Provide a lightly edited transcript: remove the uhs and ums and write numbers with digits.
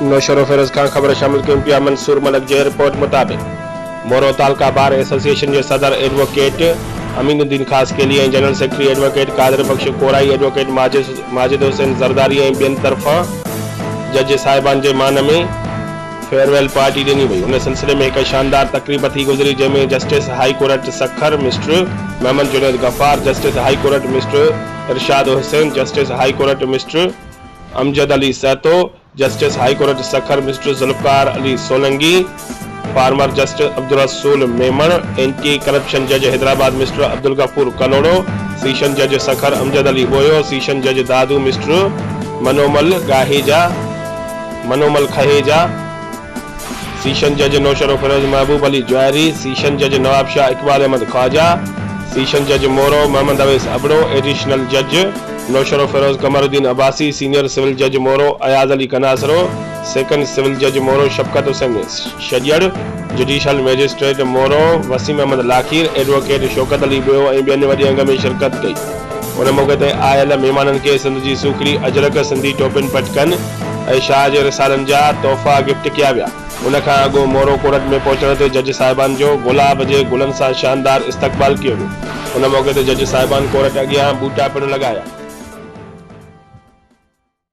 नौशर फिरोज खान ख़बर शामिल कयूं पिया। मंसूर मलिक जी रिपोर्ट मुताबिक मोरो तालका बार एसोसिएशन के सदर एडवोकेट अमीनुद्दीन खासकेली और जनरल सेक्रेटरी एडवोकेट कादिर बख्श कोराई, एडवोकेट माजिद हुसैन जरदारी और बेन तरफा जज साहिबान के मान में फेयरवेल पार्टी ॾिनी वई। उन सिलसिले में एक शानदार तकरीब थी गुजरी, जंहिंमें justice high court Sukkur mister Mohammad Junaid Gaffar, justice high court mister इरशाद Hussain, justice high court mister Amjad Ali सहतो, justice high court Sukkur mister Zulfikar Ali Solangi, farmer justice Abdul रसूल मेमन, एंटी करप्शन जज हैदराबाद मिस्टर अब्दुल गफूर कलोड़ो, सेशन जज सखर अमजद अली बोयो, सेशन जज दादू मिस्टर मनोमल खहेजा, सेशन जज नौशर फिरोज महबूब अली जौहरी, सेशन जज नवाब शाह इकबाल अहमद ख्वाजा, सेशन जज मोरो मोहम्मद अवैस अबड़ो, एडिशनल जज नौशर फिरोज कमरुद्दीन अब्बासी, सीनियर सिविल जज मोरो अयाज अली कनासरो, सेकंड सिविल जज मोरो शफकत हुसैन शजड़, जुडिशल मैजिस्ट्रेट मोरो वसीम अहमद लाखीर, एडवोकेट शौकत अली बियो और बेन वडी अंग में शिरकत कई। उन मौके ते आयल मेहमानन के सिंध जी सूखड़ी अजरक सिंधी टोपिन पटकन और शाह जे रिसालनि जा तोहफ़ा गिफ्ट किया विया। उन खां अॻु मोरो कोर्ट में पहुचण ते जज साहिबान जो गुलाब जे गुलनि सां शानदार इस्तक़बाल कियो वियो। उन मौके ते जज साहिबान कोर्ट अॻियां बूटा पिण लॻाया।